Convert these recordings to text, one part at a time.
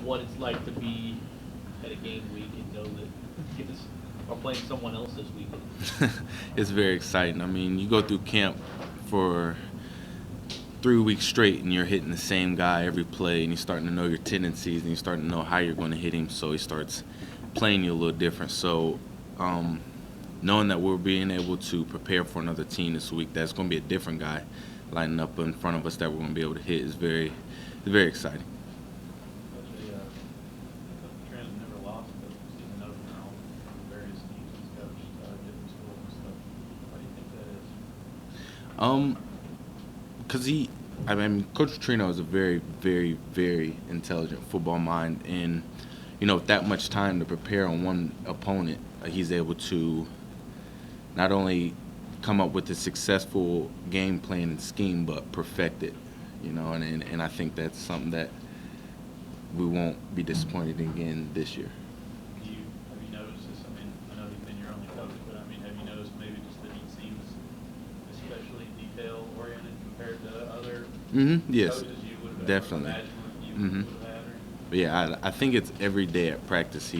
what it's like to be at a game week and know that you guys are playing someone else this weekend? It's very exciting. I mean, you go through camp for 3 weeks straight and you're hitting the same guy every play, and you're starting to know your tendencies and you're starting to know how you're going to hit him, so he starts playing you a little different. So knowing that we're being able to prepare for another team this week that's going to be a different guy lining up in front of us that we're going to be able to hit is very exciting. Coach Trent never lost a season opener on various teams he's coached, different schools and stuff. Why do you think that is? Because I mean, Coach Trino is a very intelligent football mind, and with that much time to prepare on one opponent, he's able to not only come up with a successful game plan and scheme, but perfect it. And I think that's something that we won't be disappointed in again this year. Have you noticed this? I mean, I know he's been your only coach, but I mean, have you noticed maybe just that he seems especially detail oriented compared to other Yes, coaches you would have definitely. imagined you would have had? But yeah, I think it's every day at practice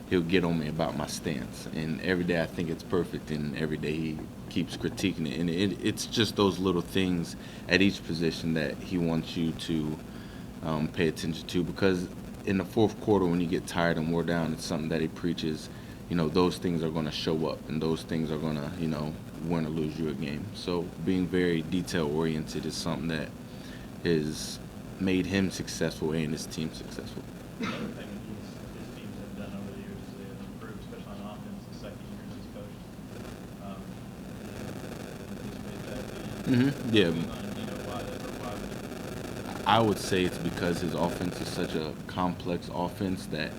he'll get on me about my stance, and every day I think it's perfect, and every day he keeps critiquing it, and it's just those little things at each position that he wants you to pay attention to, because in the fourth quarter when you get tired and wore down, it's something that he preaches. Those things are going to show up, and those things are going to win or lose you a game. So being very detail oriented is something that has made him successful and his team successful. Another thing that his teams have done over the years is they have improved, especially on offense, the second year he's coached. Anticipate that being why that. I would say it's because his offense is such a complex offense that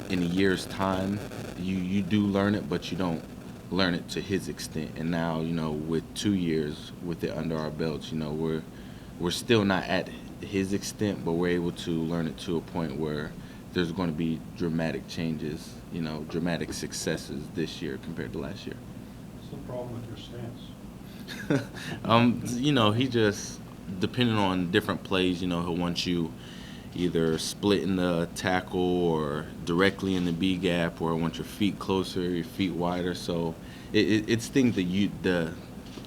in a year's time you do learn it, but you don't learn it to his extent. And now, with 2 years with it under our belts, we're still not at his extent, but we're able to learn it to a point where there's going to be dramatic changes, dramatic successes this year compared to last year. What's the problem with your stance? He just, depending on different plays, he'll want you either splitting the tackle or directly in the B gap, or want your feet closer, your feet wider. So it's things that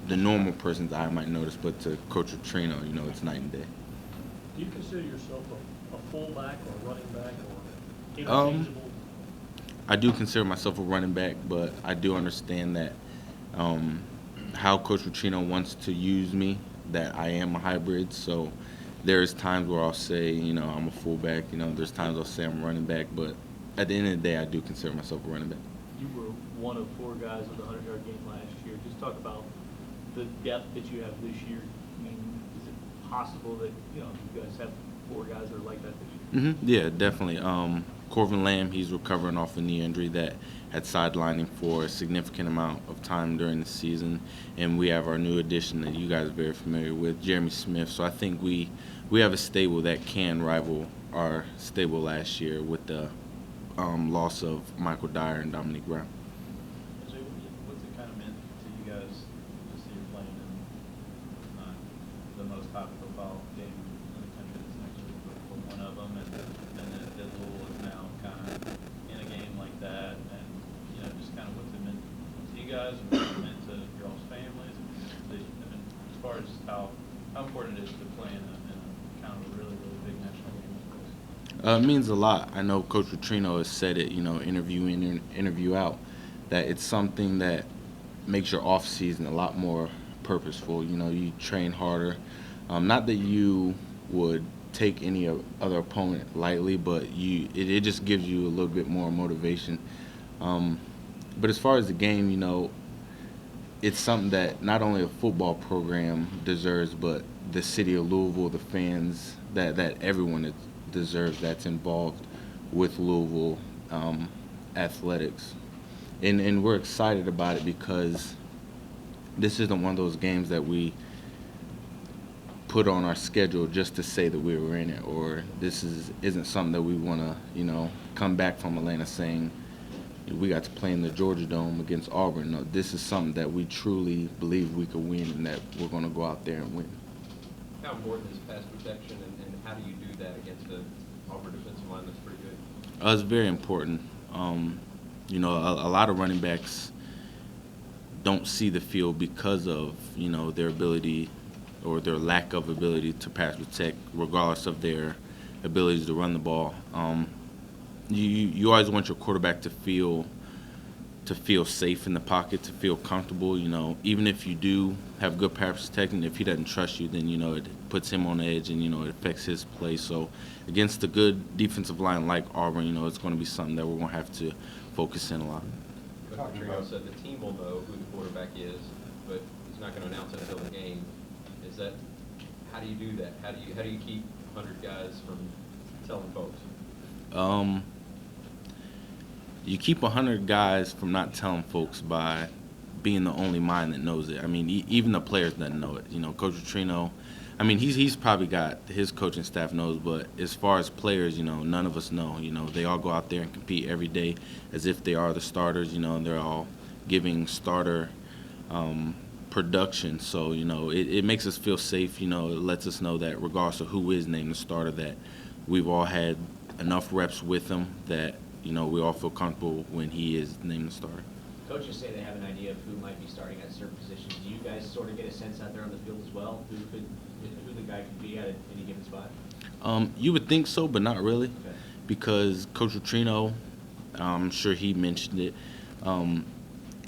the normal person's eye might notice, but to Coach Trino, it's night and day. Do you consider yourself a fullback or a running back or interchangeable? I do consider myself a running back, but I do understand that how Coach Trino wants to use me, that I am a hybrid. So there's times where I'll say, I'm a fullback. There's times I'll say I'm a running back. But at the end of the day, I do consider myself a running back. You were one of 4 guys with a 100-yard game last year. Just talk about the depth that you have this year. I mean, is it possible that you guys have 4 guys that are like that this year? Yeah, definitely. Corvin Lamb, he's recovering off a knee injury that had sidelined him for a significant amount of time during the season. And we have our new addition that you guys are very familiar with, Jeremy Smith. So I think we have a stable that can rival our stable last year with the loss of Michael Dyer and Dominique Brown. Jay, what's it kind of meant to you guys to see you playing in the most high-profile game in the country this next week for one of them, and then that Louisville is now kind of in a game like that, and just kind of what's it meant to you guys, and what's it meant to your all's families, and as far as how important it is to play in a kind of a really big national game like this? It means a lot. I know Coach Trino has said it, interview in and interview out, that it's something that makes your off season a lot more purposeful. You train harder. Not that you would take any other opponent lightly, but it just gives you a little bit more motivation. But as far as the game, it's something that not only a football program deserves, but the city of Louisville, the fans, that everyone deserves that's involved with Louisville athletics. And we're excited about it because this isn't one of those games that we put on our schedule just to say that we were in it, or this isn't something that we want to, come back from Atlanta saying we got to play in the Georgia Dome against Auburn. No, this is something that we truly believe we could win, and that we're going to go out there and win. How important is pass protection, and how do you do that against the Auburn defensive line that's It's very important. You know, a lot of running backs don't see the field because of, you know, their ability or their lack of ability to pass protect, regardless of their abilities to run the ball. You always want your quarterback to feel safe in the pocket, to feel comfortable. You know, even if you do have good pass protecting, if he doesn't trust you, then, you know, it puts him on edge and, you know, it affects his play. So against a good defensive line like Auburn, you know, it's going to be something that we're going to have to focus in a lot. But Trino said the team will know who the quarterback is, but he's not going to announce it until the game. Is that, how do you do that? How do you keep 100 guys from telling folks? You keep 100 guys from not telling folks by being the only mind that knows it. I mean, even the players doesn't know it. You know, Coach Trino, I mean, he's probably got his coaching staff knows, but as far as players, you know, none of us know. You know, they all go out there and compete every day as if they are the starters. You know, and they're all giving starter production. So, you know, it makes us feel safe. You know, it lets us know that regardless of who is named the starter, that we've all had enough reps with him that, you know, we all feel comfortable when he is named the starter. Coaches say they have an idea of who might be starting at certain positions. Do you guys sort of get a sense out there on the field as well, who the guy could be at any given spot? You would think so, but not really, Okay. because Coach Trino, I'm sure he mentioned it,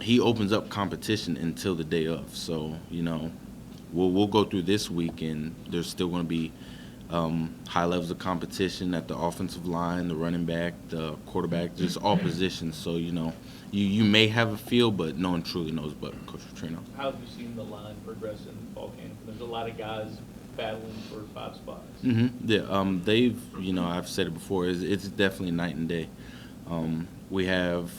he opens up competition until the day of. So, you know, we'll go through this week, and there's still going to be high levels of competition at the offensive line, the running back, the quarterback, just all positions. So, you know, you may have a feel, but no one truly knows but Coach Trino. How have you seen the line progress in fall camp? There's a lot of guys battling for 5 spots. Yeah, they've, you know, I've said it before, it's definitely night and day. We have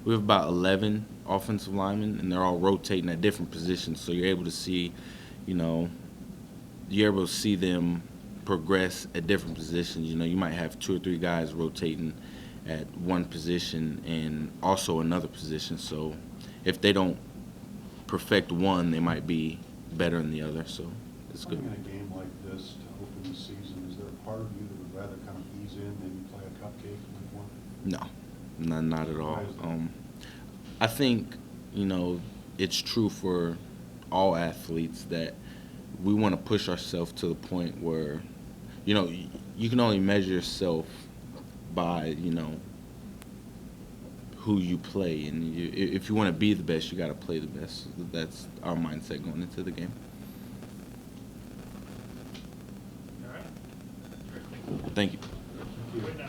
about 11 offensive linemen, and they're all rotating at different positions. So you're able to see, you know, you're able to see them progress at different positions. You know, you might have 2 or 3 guys rotating at one position and also another position. So if they don't perfect one, they might be better in the other. So it's good. Playing in a game like this to open the season, is there a part of you that would rather kind of ease in, maybe play a cupcake like one? No, not at all. Why is that? I think, you know, it's true for all athletes that we want to push ourselves to the point where, you know, you can only measure yourself by, you know, who you play. And if you want to be the best, you got to play the best. That's our mindset going into the game. All right. Thank you. Thank you.